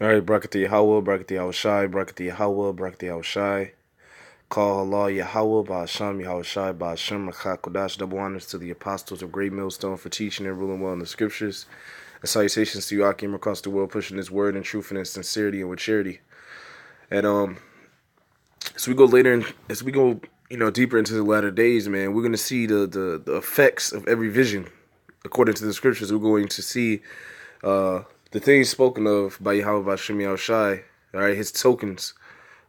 All right, Brakati Yahweh, Brakati Yahushai, Brakati Yahweh, Brakati Yahushai. Call Allah Yahweh, Ba'asham Yahushai, Ba'asham Rakha Kodash. Double honors to the apostles of Great Millstone for teaching and ruling well in the scriptures. And salutations to you, Akim, across the world, pushing His word in truth and in sincerity and with charity. And as we go later, as we go, deeper into the latter days, man, we're going to see the effects of every vision, according to the scriptures. We're going to see the things spoken of by Yahweh Ba'asham Yahushai. All right, His tokens.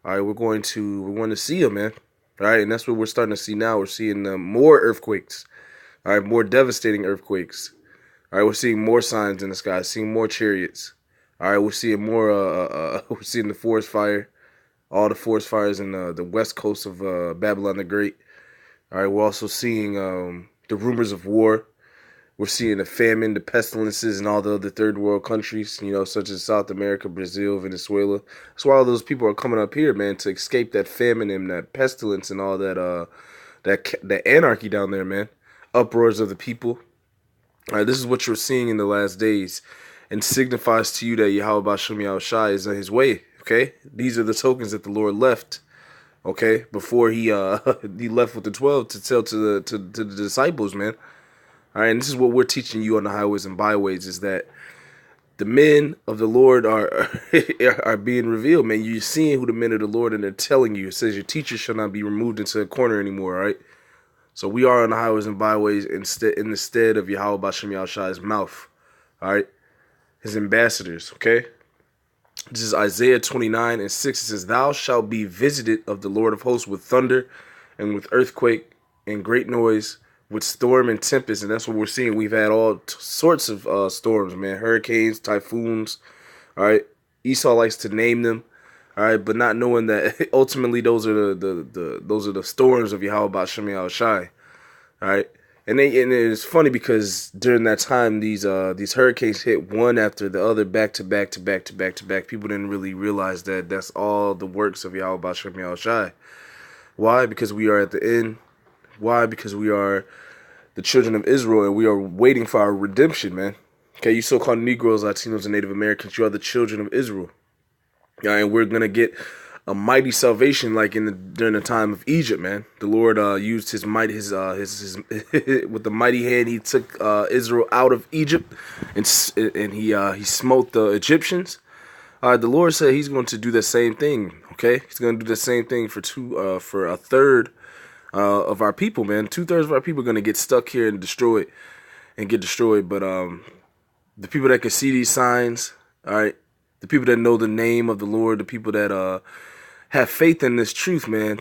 All right, we're going to see them, man. All right, and that's what we're starting to see now. We're seeing more earthquakes. All right, more devastating earthquakes. All right, we're seeing more signs in the sky, seeing more chariots. All right, we're seeing more. We're seeing the forest fire, all the forest fires in the west coast of Babylon the Great. All right, we're also seeing the rumors of war. We're seeing the famine, the pestilences in all the other third world countries, such as South America, Brazil, Venezuela. That's why all those people are coming up here, man, to escape that famine and that pestilence and all that anarchy down there, man. Uproars of the people. All right, this is what you're seeing in the last days, and signifies to you that Yahweh Ba'asham Yahushai is on His way. Okay, these are the tokens that the Lord left. Okay, before he he left with the 12 to tell to the disciples, man. All right, and this is what we're teaching you on the highways and byways, is that the men of the Lord are are being revealed, man. You're seeing who the men of the Lord, and they're telling you. It says your teacher shall not be removed into a corner anymore, right? So we are on the highways and byways in the stead of Yahweh Ba'asham Yahushai's mouth, all right? His ambassadors, okay? This is Isaiah 29:6. It says, "Thou shalt be visited of the Lord of hosts with thunder and with earthquake and great noise, with storm and tempest." And that's what we're seeing. We've had all sorts of storms, man. Hurricanes, typhoons, all right? Esau likes to name them, all right, but not knowing that ultimately those are those are the storms of Yahweh Ba'asham Yahushai, all right? And it's funny because during that time, these hurricanes hit one after the other, back to back to back to back to back. People didn't really realize that that's all the works of Yahweh Ba'asham Yahushai. Why? Because we are at the end. Why? Because we are the children of Israel, and we are waiting for our redemption, man. Okay, you so-called Negroes, Latinos, and Native Americans, you are the children of Israel. Yeah, and we're gonna get a mighty salvation, like during the time of Egypt, man. The Lord used His might, his with the mighty hand. He took Israel out of Egypt, and he smote the Egyptians. The Lord said He's going to do the same thing. Okay, He's going to do the same thing for a third of our people, man. 2/3 of our people are going to get stuck here and get destroyed. But the people that can see these signs, all right, the people that know the name of the Lord, the people that have faith in this truth, man.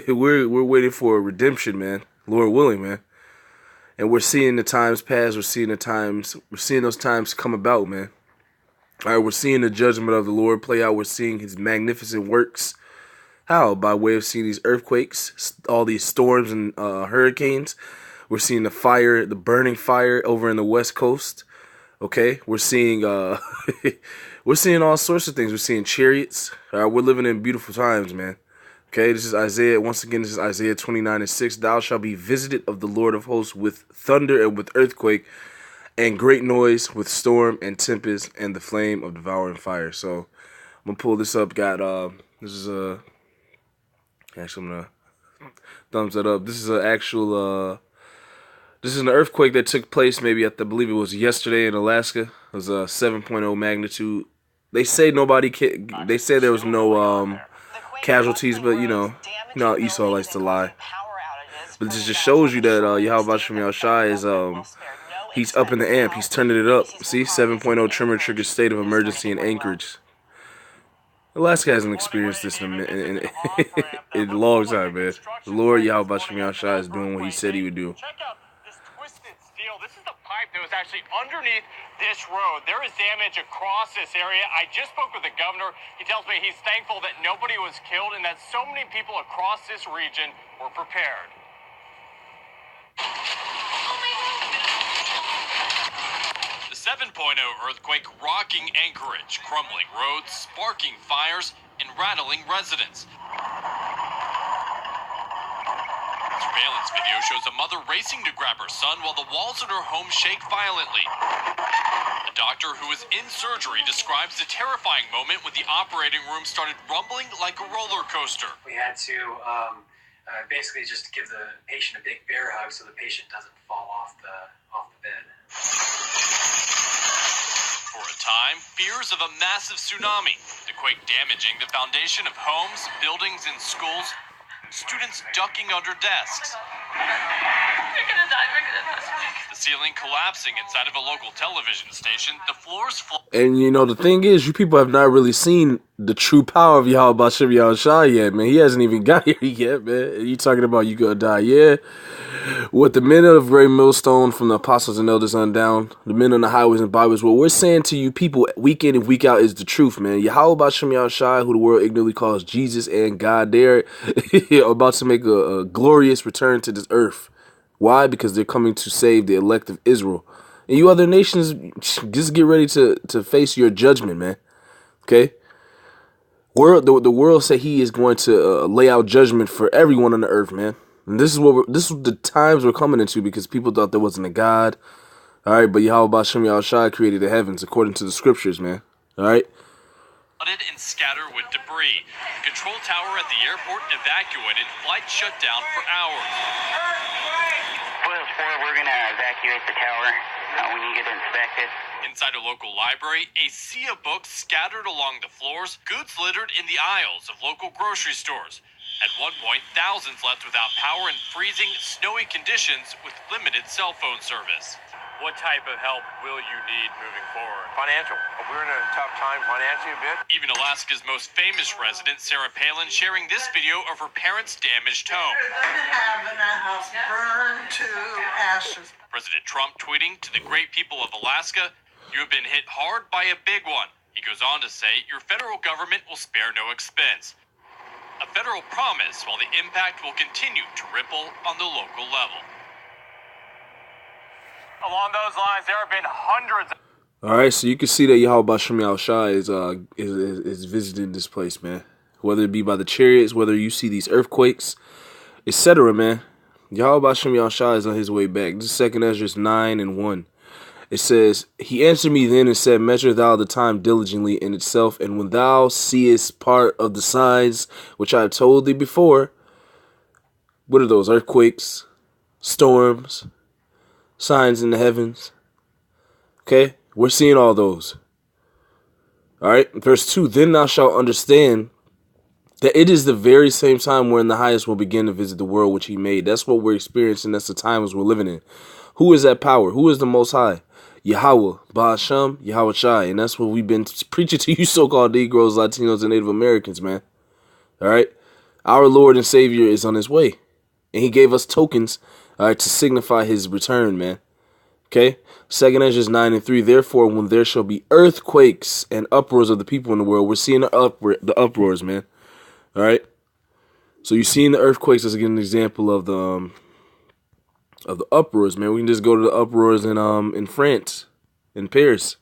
we're waiting for a redemption, man. Lord willing, man. And we're seeing the times pass. We're seeing those times come about, man. All right, we're seeing the judgment of the Lord play out. We're seeing His magnificent works. How? By way of seeing these earthquakes, all these storms and hurricanes. We're seeing the burning fire over in the West Coast. Okay, we're seeing we're seeing all sorts of things. We're seeing chariots. We're living in beautiful times, man. Okay, this is Isaiah. Once again, this is Isaiah 29:6. "Thou shalt be visited of the Lord of hosts with thunder and with earthquake and great noise, with storm and tempest and the flame of devouring fire." So I'm gonna pull this up. This is actually, I'm gonna thumbs that up. This is an actual this is an earthquake that took place maybe I believe it was yesterday in Alaska. It was a 7.0 magnitude. They say they say there was no casualties, but how Esau likes to lie. But this just shows you that Yahweh Ba'asham Yahushai is he's up in the amp. He's turning it up. See, 7.0 tremor triggers state of emergency in Anchorage. Alaska hasn't experienced this in a long time, man. The Lord Yahweh Ba'asham Yahushai is doing what He said He would do. Check out this twisted steel. This is the pipe that was actually underneath this road. There is damage across this area. I just spoke with the governor. He tells me he's thankful that nobody was killed and that so many people across this region were prepared. The 7.0 earthquake rocking Anchorage, crumbling roads, sparking fires, and rattling residents. Surveillance video shows a mother racing to grab her son while the walls at her home shake violently. A doctor who was in surgery describes the terrifying moment when the operating room started rumbling like a roller coaster. We had to basically just give the patient a big bear hug so the patient doesn't fall off the bed. For a time, fears of a massive tsunami, the quake damaging the foundation of homes, buildings, and schools, students ducking under desks. We're gonna die. The ceiling collapsing inside of a local television station, the floors And you know, the thing is, you people have not really seen the true power of Yahweh Bashem Yahushua yet, man. He hasn't even got here yet, man. You talking about you gonna die, yeah? With the men of Great Millstone from the apostles and elders on down, the men on the highways and byways, what we're saying to you people week in and week out is the truth, man. Yahweh Bashem Yahushua, who the world ignorantly calls Jesus and God, they're about to make a glorious return to this earth. Why? Because they're coming to save the elect of Israel. And you other nations, just get ready to face your judgment, man. Okay? The world said he is going to lay out judgment for everyone on the earth, man. And this is the times we're coming into, because people thought there wasn't a God. All right, but Yahweh Bashem Yahushua created the heavens according to the scriptures, man. All right? flooded and scattered with debris. The control tower at the airport evacuated, flights shut down for hours. We're going to evacuate the tower when you get inspected. Inside a local library, a sea of books scattered along the floors, goods littered in the aisles of local grocery stores. At one point, thousands left without power in freezing, snowy conditions with limited cell phone service. What type of help will you need moving forward? Financial. We're in a tough time financially a bit. Even Alaska's most famous resident, Sarah Palin, sharing this video of her parents' damaged home. Having a house burned to ashes. President Trump tweeting to the great people of Alaska, "You have been hit hard by a big one." He goes on to say, "Your federal government will spare no expense." A federal promise, while the impact will continue to ripple on the local level. Along those lines, there have been hundreds. All right, so you can see that Yahweh Bashem Yahushua is visiting this place, man. Whether it be by the chariots, whether you see these earthquakes, etc., man. Yahweh Bashem Yahushua is on his way back. This is 2 Ezra 9:1. It says, "He answered me then and said, Measure thou the time diligently in itself, and when thou seest part of the signs which I have told thee before." What are those? Earthquakes, storms, signs in the heavens. Okay, we're seeing all those. All right, verse 2, "Then thou shalt understand that it is the very same time wherein the highest will begin to visit the world which he made." That's what we're experiencing. That's the times we're living in. Who is that power? Who is the Most High? Yahweh, Ba'asham, Yahweh Shai. And that's what we've been preaching to you so-called Negroes, Latinos, and Native Americans, man. All right? Our Lord and Savior is on his way. And he gave us tokens, all right, to signify his return, man. Okay? 2 Ezra 9:3, "Therefore, when there shall be earthquakes and uproars of the people in the world," we're seeing the uproars, man. All right? So you're seeing the earthquakes as an example of the uproars, man. We can just go to the uproars in France, in Paris.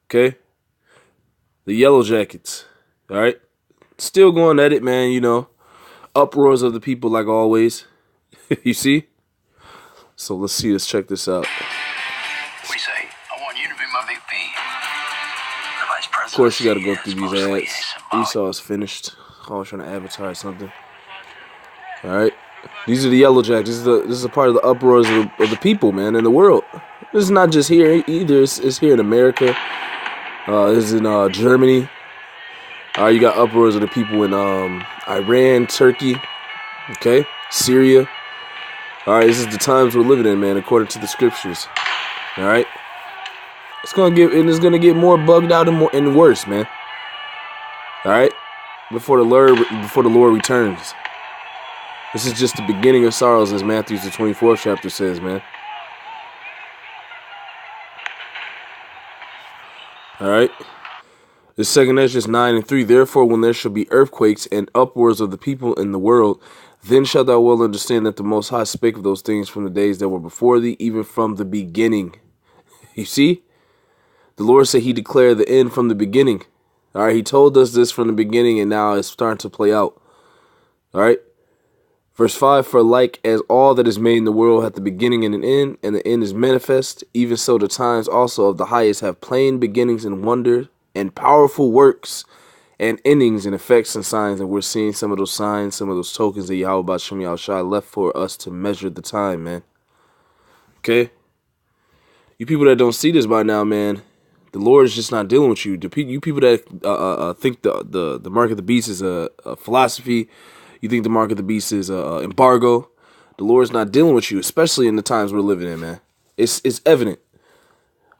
Okay? The Yellow Jackets. All right? Still going at it, man, you know. Uproars of the people like always. You see? So let's see. Let's check this out. We say, I want you to be my VP. The vice president. Of course, you got to go through these ads. Esau is finished. I was trying to advertise something. All right? These are the Yellow Jackets. This is a part of the uproars of the people, man, in the world. This is not just here either. It's here in America. This is in Germany. You got uproars of the people in Iran, Turkey, okay, Syria. All right, this is the times we're living in, man, according to the scriptures. All right, it's gonna get more bugged out and worse, man. All right, before the Lord returns. This is just the beginning of sorrows, as Matthew the 24th chapter says, man. All right. The 2 Ezra 9:3, "Therefore, when there shall be earthquakes and uproars of the people in the world, then shalt thou well understand that the Most High spake of those things from the days that were before thee, even from the beginning." You see? The Lord said he declared the end from the beginning. All right. He told us this from the beginning, and now it's starting to play out. All right. Verse 5, for like as all that is made in the world hath the beginning and an end, and the end is manifest, even so the times also of the highest have plain beginnings and wonders, and powerful works, and endings and effects and signs. And we're seeing some of those signs, some of those tokens that Yahweh B'Shem Yahushua left for us to measure the time, man. Okay? You people that don't see this by now, man, the Lord is just not dealing with you. You people that think the mark of the beast is a philosophy, you think the mark of the beast is embargo. The Lord's not dealing with you, especially in the times we're living in, man. It's evident.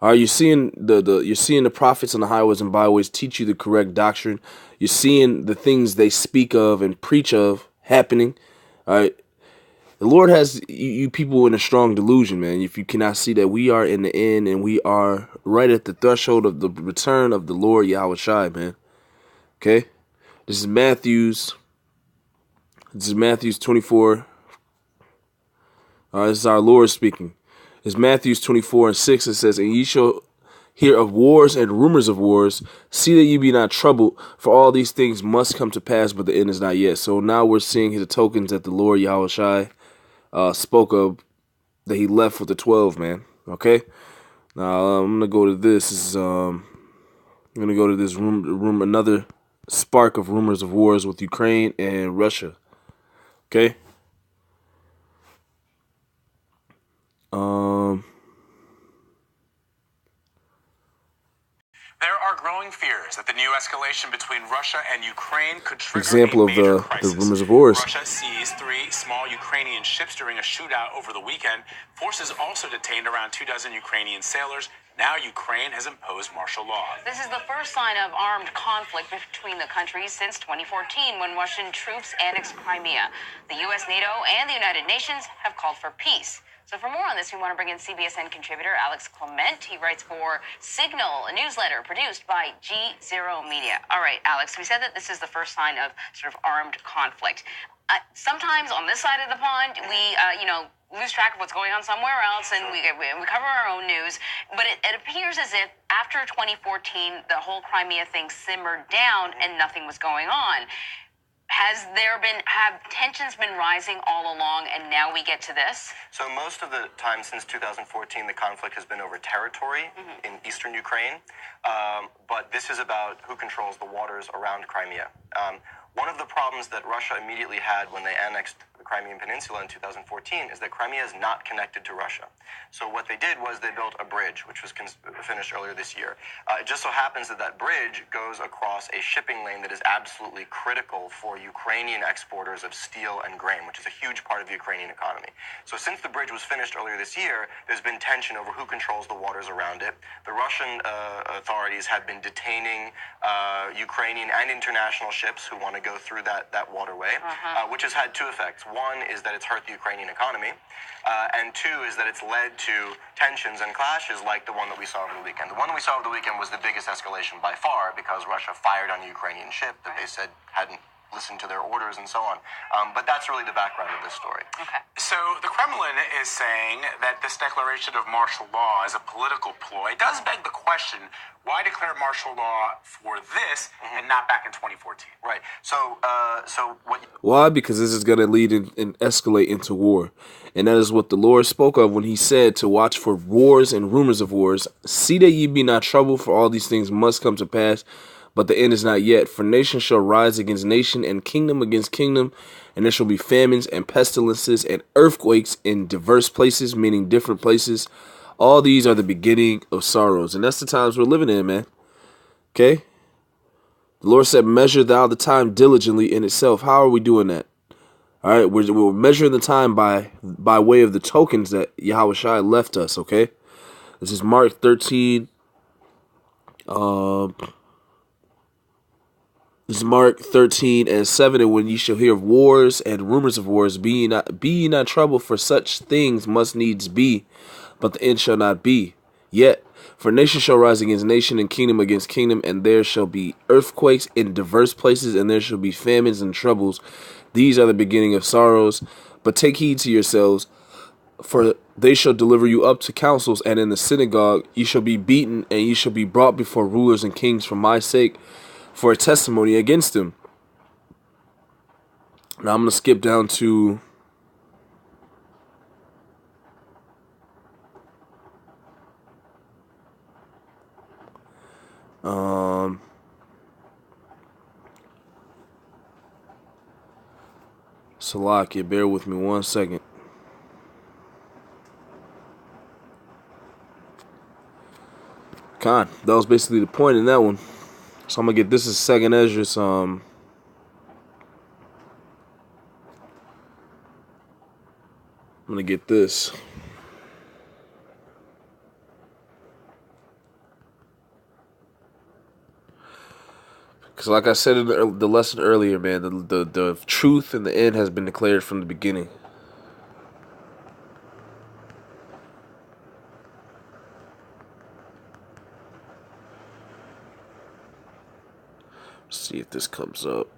All right, you're seeing the prophets on the highways and byways teach you the correct doctrine. You're seeing the things they speak of and preach of happening. All right, the Lord has you people in a strong delusion, man. If you cannot see that we are in the end and we are right at the threshold of the return of the Lord Yahweh Shai, man. Okay, this is Matthew's 24. All right, this is our Lord speaking. It's Matthew 24:6. It says, and ye shall hear of wars and rumors of wars. See that ye be not troubled, for all these things must come to pass, but the end is not yet. So now we're seeing the tokens that the Lord Yahweh Shai spoke of, that he left with the 12, man. Okay? Now I'm gonna go to this. I'm gonna go to this room, another spark of rumors of wars with Ukraine and Russia. Okay? There are growing fears that the new escalation between Russia and Ukraine could trigger example a of major the crisis. rumors of wars. Russia seized 3 small Ukrainian ships during a shootout over the weekend. Forces also detained around 24 Ukrainian sailors. Now Ukraine has imposed martial law. This is the first sign of armed conflict between the countries since 2014, when Russian troops annexed Crimea. The U.S., NATO, and the United Nations have called for peace. So for more on this, we want to bring in CBSN contributor Alex Clement. He writes for Signal, a newsletter produced by G0 Media. All right, Alex, we said that this is the first sign of sort of armed conflict. Sometimes on this side of the pond, we, lose track of what's going on somewhere else, and we cover our own news. But it appears as if after 2014, the whole Crimea thing simmered down and nothing was going on. Have tensions been rising all along, and now we get to this? So most of the time since 2014, the conflict has been over territory in eastern Ukraine. But this is about who controls the waters around Crimea. One of the problems that Russia immediately had when they annexed the Crimean Peninsula in 2014 is that Crimea is not connected to Russia. So what they did was they built a bridge, which was finished earlier this year. It just so happens that that bridge goes across a shipping lane that is absolutely critical for Ukrainian exporters of steel and grain, which is a huge part of the Ukrainian economy. So since the bridge was finished earlier this year, there's been tension over who controls the waters around it. The Russian authorities have been detaining Ukrainian and international ships who want to go through that waterway, which has had 2 effects. One is that it's hurt the Ukrainian economy, and 2 is that it's led to tensions and clashes like the one that we saw over the weekend. The one that we saw over the weekend was the biggest escalation by far, because Russia fired on a Ukrainian ship that they said hadn't listened to their orders and so on. But that's really the background of this story. Okay. So the Kremlin is saying that this declaration of martial law is a political ploy. It does beg the question, why declare martial law for this and not back in 2014? Right. So what? Why? Because this is going to lead and escalate into war. And that is what the Lord spoke of when he said to watch for wars and rumors of wars. See that ye be not troubled, for all these things must come to pass, but the end is not yet. For nation shall rise against nation, and kingdom against kingdom, and there shall be famines and pestilences and earthquakes in diverse places, meaning different places. All these are the beginning of sorrows. And that's the times we're living in, man. Okay? The Lord said, measure thou the time diligently in itself. How are we doing that? All right, we're measuring the time by way of the tokens that Yahweh Shai left us, okay? This is Mark 13. This is Mark 13:7. And when ye shall hear of wars and rumors of wars, be ye not troubled, for such things must needs be, but the end shall not be. Yet, for nation shall rise against nation, and kingdom against kingdom, and there shall be earthquakes in diverse places, and there shall be famines and troubles. These are the beginning of sorrows. But take heed to yourselves, for they shall deliver you up to councils, and in the synagogue ye shall be beaten, and ye shall be brought before rulers and kings for my sake, for a testimony against them. Now I'm going to skip down to Salakia, bear with me 1 second. Con, that was basically the point in that one. So I'm gonna get this as second Esdras. I'm gonna get this. Because like I said in the lesson earlier, man, the truth in the end has been declared from the beginning. Let's see if this comes up.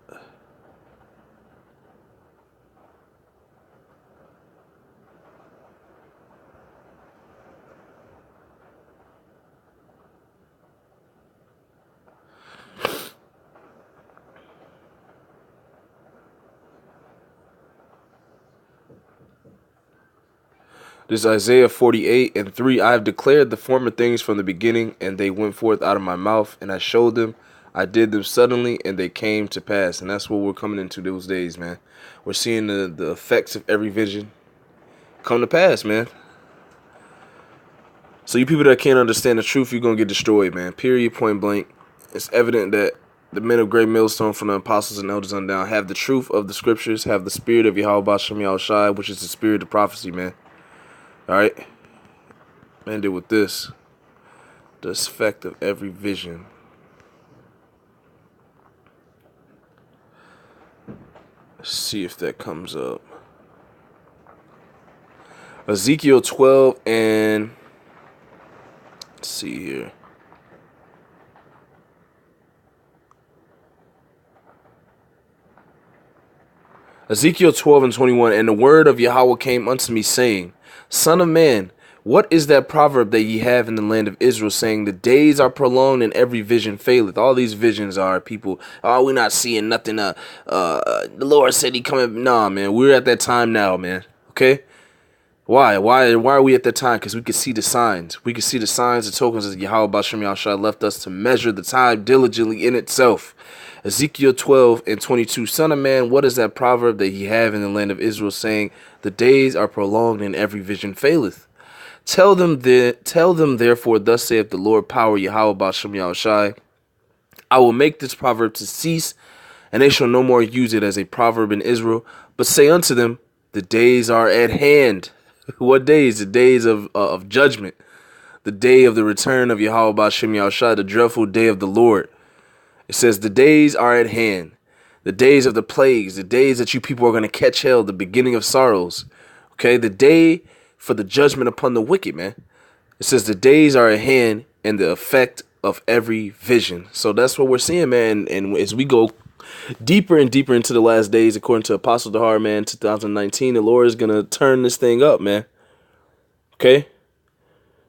This is Isaiah 48:3. I have declared the former things from the beginning, and they went forth out of my mouth, and I showed them. I did them suddenly, and they came to pass. And that's what we're coming into those days, man. We're seeing the effects of every vision come to pass, man. So you people that can't understand the truth, you're going to get destroyed, man. Period, point blank. It's evident that the men of Great Millstone, from the apostles and elders on down, have the truth of the scriptures, have the spirit of Yahweh Bashem Yahushai, which is the spirit of prophecy, man. Alright? End it with this. The effect of every vision. Let's see if that comes up. Ezekiel 12 and... Let's see here. Ezekiel 12:21. And the word of Yahweh came unto me, saying, Son of man, what is that proverb that ye have in the land of Israel, saying, the days are prolonged and every vision faileth? All these visions are people, oh, we're not seeing nothing. The Lord said he coming. Nah, man, we're at that time now, man. Okay? Why are we at that time? Because we can see the signs. We can see the signs and tokens that Yahweh Bashem Yahushua left us to measure the time diligently in itself. Ezekiel 12:22. Son of man, what is that proverb that ye have in the land of Israel, saying, the days are prolonged and every vision faileth? Tell them therefore, thus saith the Lord, power Yahweh Bashem Yahushai, I will make this proverb to cease, and they shall no more use it as a proverb in Israel, but say unto them, the days are at hand. What days? The days of judgment, the day of the return of Yahweh Bashem Yahushai, the dreadful day of the Lord. It says the days are at hand, the days of the plagues, the days that you people are going to catch hell, the beginning of sorrows. Okay, the day for the judgment upon the wicked, man. It says the days are at hand and the effect of every vision. So that's what we're seeing, man. And as we go deeper and deeper into the last days, according to Apostle Dahar, man, 2019, the Lord is going to turn this thing up, man. Okay?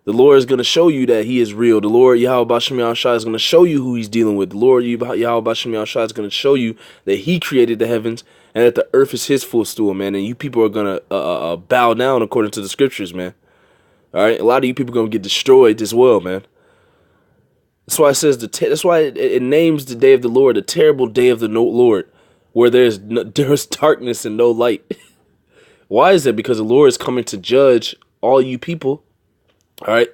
The Lord is going to show you that he is real. The Lord, Yahweh Bashem Yahushua, is going to show you who he's dealing with. The Lord, Yahweh Bashem Yahushua, is going to show you that he created the heavens and that the earth is his footstool, man. And you people are going to bow down according to the scriptures, man. All right? A lot of you people are going to get destroyed as well, man. That's why it says, that's why it names the day of the Lord, the terrible day of the Lord, where there's darkness and no light. Why is that? Because the Lord is coming to judge all you people. All right,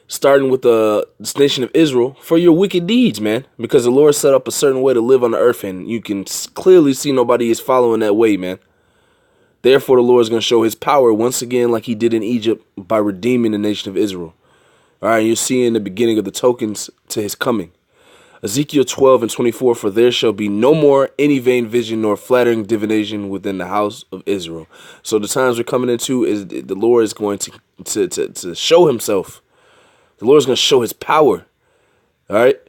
starting with the nation of Israel for your wicked deeds, man, because the Lord set up a certain way to live on the earth, and you can clearly see nobody is following that way, man. Therefore, the Lord is going to show his power once again, like he did in Egypt, by redeeming the nation of Israel. All right, you're seeing the beginning of the tokens to his coming. Ezekiel 12:24, for there shall be no more any vain vision nor flattering divination within the house of Israel. So the times we're coming into is the Lord is going to show himself. The Lord is going to show his power. All right.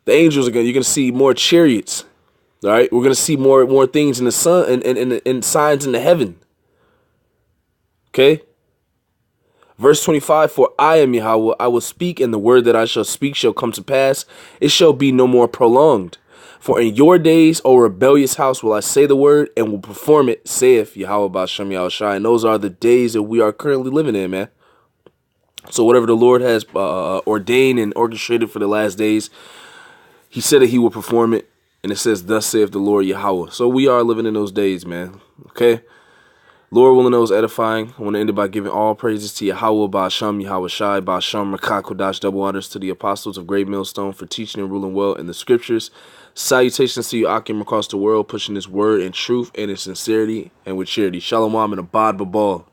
The angels are you're going to see more chariots. All right. We're going to see more things in the sun and signs in the heaven. Okay. Verse 25, for I am Yahweh, I will speak, and the word that I shall speak shall come to pass. It shall be no more prolonged. For in your days, O rebellious house, will I say the word, and will perform it, saith Yahweh Bashem Yahushai. And those are the days that we are currently living in, man. So whatever the Lord has ordained and orchestrated for the last days, he said that he will perform it. And it says, thus saith the Lord Yahweh. So we are living in those days, man. Okay? Lord willing, those edifying. I want to end it by giving all praises to Yahweh, Ba'asham, Yahweh Shai, Ba'asham, Rakah, Kodash, double honors to the apostles of Great Millstone for teaching and ruling well in the scriptures. Salutations to you, Akim, across the world, pushing this word in truth and in sincerity and with charity. Shalom and Abad Babal.